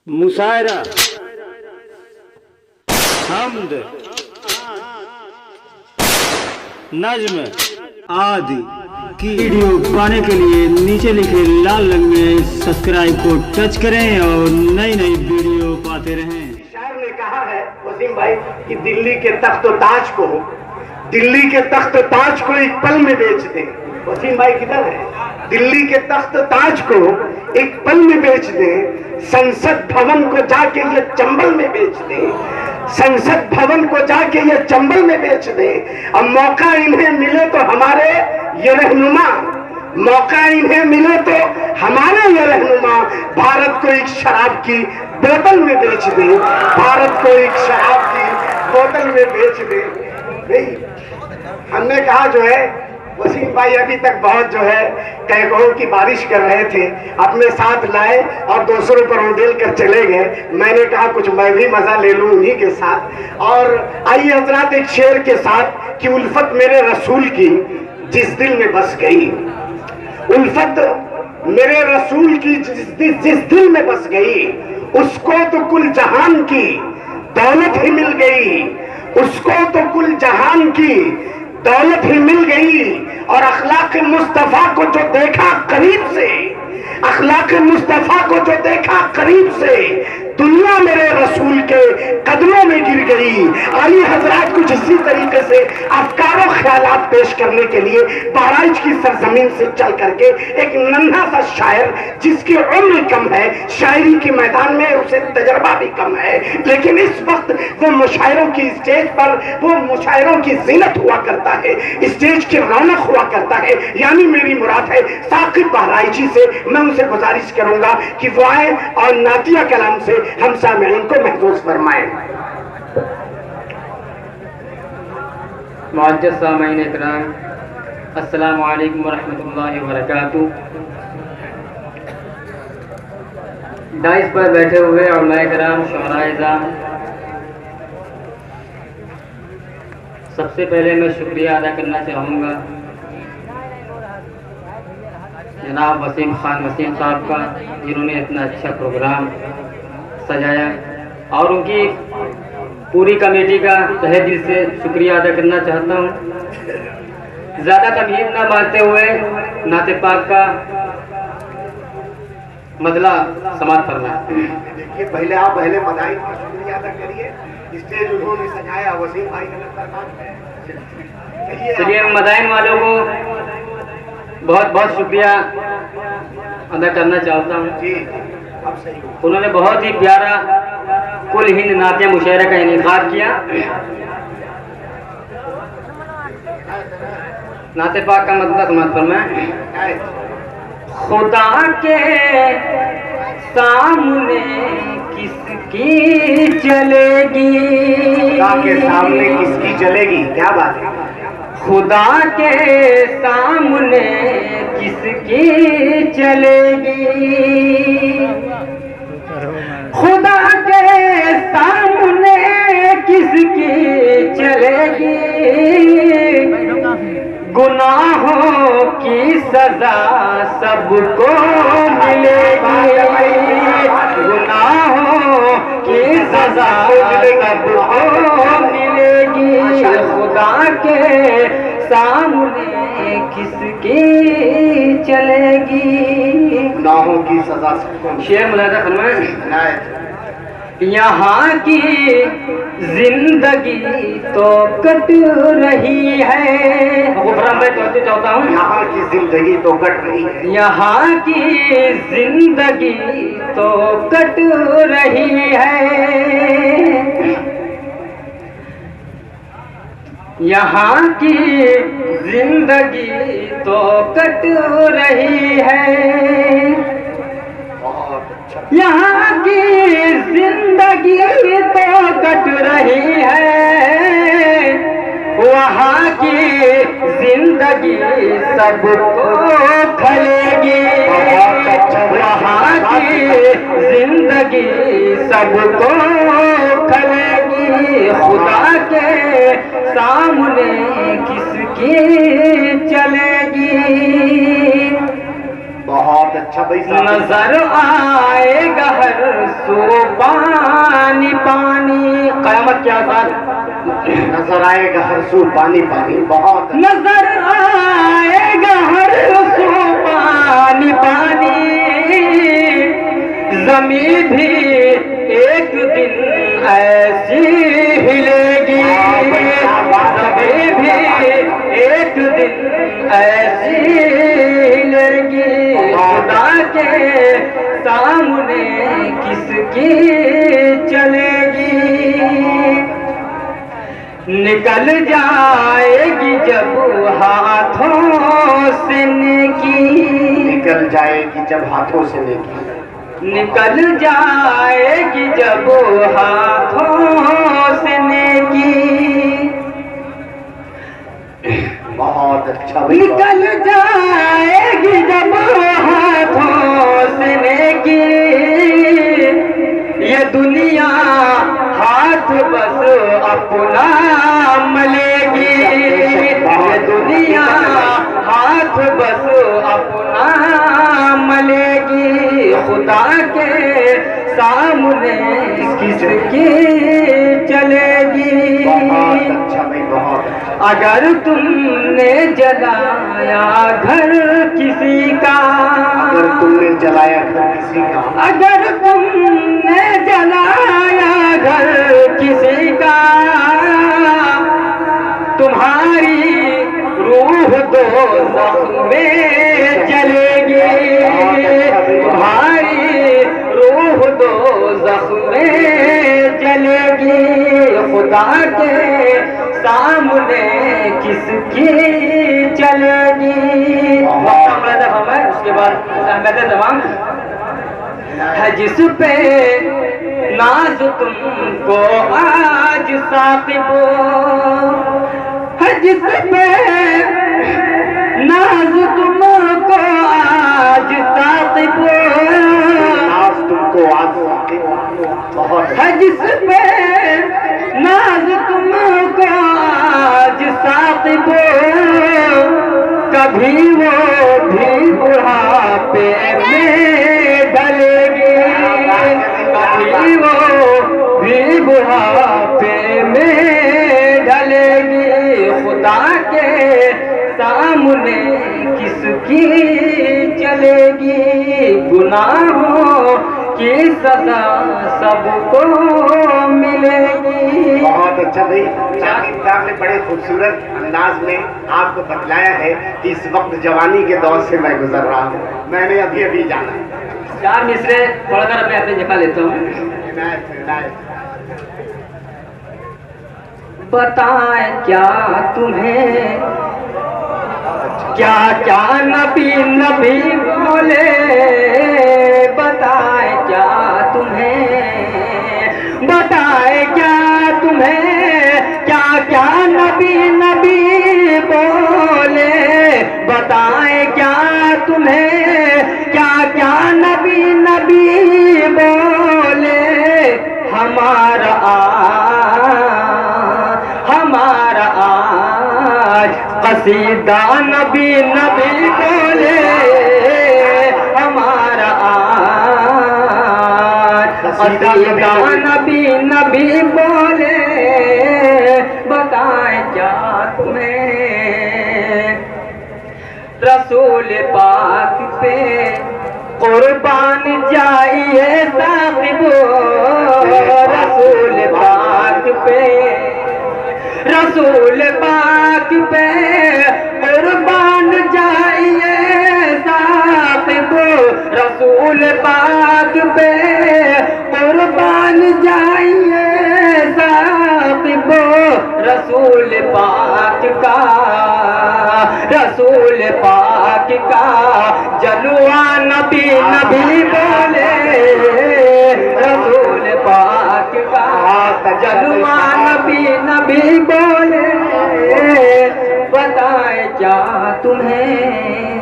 मुशायरा, हम्द, नज्म आदि की वीडियो पाने के लिए नीचे लिखे लाल रंग में सब्सक्राइब को टच करें और नई नई वीडियो पाते रहें। शायर ने कहा है वसीम भाई कि दिल्ली के तख्त ताज को एक पल में बेच दें। वसीम भाई किधर है? दिल्ली के तख्त ताज को एक पल में बेच दें, संसद भवन को जाके ये चंबल में बेच दें, संसद भवन को जाके ये चंबल में बेच दें। अब मौका इन्हें मिले तो हमारे ये रहनुमा, मौका इन्हें मिले तो हमारे ये रहनुमा भारत को एक शराब की बोतल में बेच दे, भारत को एक शराब की बोतल में बेच दे। नहीं, हमने कहा जो है वसीम भाई अभी तक बहुत जो है कहकों की बारिश कर रहे थे, अपने साथ लाए और दूसरों पर उड़ेल कर चले गए। मैंने कहा कुछ मैं भी मजा ले लूं उन्हीं के साथ। और आइए हजरात एक शेर के साथ कि उल्फत मेरे रसूल की जिस दिल में बस गई, उल्फत मेरे रसूल की जिस दिल में बस गई, उसको तो कुल जहान की दौलत ही मिल गई, उसको तो कुल जहान की दौलत ही मिल गई। और अखलाक मुस्तफा को जो देखा करीब से, अखलाक मुस्तफा को जो देखा करीब से, दुनिया मेरे रसूल के कदमों में गिर गई। आइए हजरात कुछ इसी तरीके से अफकार और ख्यालात पेश करने के लिए बहराइच की सरजमीन से चल करके एक नन्हा सा शायर जिसकी उम्र कम है, शायरी के मैदान में उसे तजर्बा भी कम है, लेकिन इस वक्त वो मुशायरों की स्टेज पर वो मुशायरों की जीनत हुआ करता है, स्टेज की रौनक हुआ करता है। यानी मेरी मुराद है साकिब बहराइची से मैं उनसे गुजारिश करूंगा कि वो आए और नातिया कलाम से हम सामईन को महफूज फरमाएं। मुअज़्ज़ज़ सामईन इकराम, अस्सलामु अलैकुम व रहमतुल्लाहि व बरकातुहू। डाइस पर बैठे हुए उलमाए किराम, शुअराए इज़ाम, सबसे पहले मैं शुक्रिया अदा करना चाहूँगा जनाब वसीम खान वसीम साहब का, जिन्होंने इतना अच्छा प्रोग्राम सजाया, और उनकी पूरी कमेटी का तहे दिल से शुक्रिया अदा करना चाहता हूँ। ज़्यादा तमहीद न मानते हुए नाते पाक का मदला समाप्त फरमाएं। देखिए पहले आप मदाइन का शुक्रिया अदा करिए, स्टेज उन्होंने सजाया वसीम भाई का नंबर। चलिए मदाइन वालों को बहुत बहुत शुक्रिया अदा करना चाहता हूँ जी, अब सही। उन्होंने बहुत ही प्यारा कुल हिंद नातिया मुशायरा का इनेकाद किया। नाते पाक का मतलब समाप्त फरमाएं। खुदा के सामने किसकी चलेगी, खुदा के सामने किसकी चलेगी, क्या बात है। खुदा के सामने किसकी चलेगी, खुदा के सामने किसकी चलेगी, गुनाहों की सजा सबको मिलेगी, गुनाहों की सजा सबको मिलेगी। खुदा के सामने किसकी चलेगी, गुनाहों की सजा सबको। शेर मुलाजा फरमाएं। यहाँ की जिंदगी तो कट रही है, चाहता हूँ यहाँ की जिंदगी तो कट रही है, यहाँ की जिंदगी तो कट रही है, यहाँ की जिंदगी तो कट रही है, यहाँ की जिंदगी तो कट रही है, वहाँ की जिंदगी सबको खलेगी, वहाँ की जिंदगी सबको खलेगी। खुदा के सामने किसकी चलेगी। बहुत بہت اچھا بھائی صاحب. نظر آئے گا ہر سو پانی پانی. قیامت کیا ساتھ نظر آئے گا ہر سو پانی پانی. بہت اچھا. نظر آئے گا ہر سو پانی پانی. زمین بھی ایک دن ایسی ہلے گی. زمین بھی ایک دن ایسی ہلے گی. خدا کے سامنے کس کی چلے گی. نکل جائے گی جب ہاتھوں سے نیکی. نکل جائے گی جب ہاتھوں سے نیکی. نکل جائے گی جب ہاتھوں سے نیکی. بہت اچھا بھائی. نکل جائے گی جب ہاتھوں سے نیکی. یہ دنیا ہاتھ بس اپنا ملے گی. یہ دنیا ہاتھ بس اپنا ملے گی. خدا کے سامنے کس کی چلے گی. بہت اچھا بھائی. بہت اچھا. اگر تم نے جلایا گھر کسی کا. اگر تم نے جلایا گھر کسی کا. اگر تم نے جلایا گھر کسی کا. تمہاری روح دوزخ میں جلے گی. تمہاری روح دوزخ میں جلے گی. خدا کے سامنے کس کی چلے گی. اس کے بعد احمد تمام ہے جس پہ ناز تم کو آج ثاقب. ہے جس پہ ناز تم کو آج ثاقب. ناز تم کو آج ثاقب. بہت ہے جس پہ ناز تم کو آج ثاقب. کبھی وہ بھی بڑھاپے میں ڈلے گی. کبھی وہ بھی بڑھاپے میں ڈلے گی. خدا کے سامنے کس کی چلے گی. گناہوں کی سزا سب کو ملے گی. بہت اچھا بھائی. شاکر صاحب نے بڑے خوبصورت انداز میں آپ کو بتلایا ہے کہ اس وقت جوانی کے دور سے میں گزر رہا ہوں. میں نے ابھی ابھی جانا. 4 مصرے پڑھ کر میں اپنی جگہ لیتا ہوں. بتائیں کیا تمہیں کیا کیا نبی نبی بولے. بتائیں کیا تمہیں بتائیں کیا تمہیں کیا کیا نبی نبی بولے. بتائیں کیا تمہیں کیا کیا نبی نبی بولے. ہمارا آج قصیدہ نبی نبی بولے. ہمارا آج قصیدہ نبی نبی بولے. بتائیں کیا تمہیں رسول پاک پہ قربان جائیے ثاقب. رسول پاک پہ رسول پاک پہ قربان جائیے ثاقب. رسول پاک پہ قربان جائیے ثاقب. رسول پاک کا جلوہ نبی نبی بولے. رسول پاک کا جلوہ نبی نبی بولے. بتائیں کیا تمہیں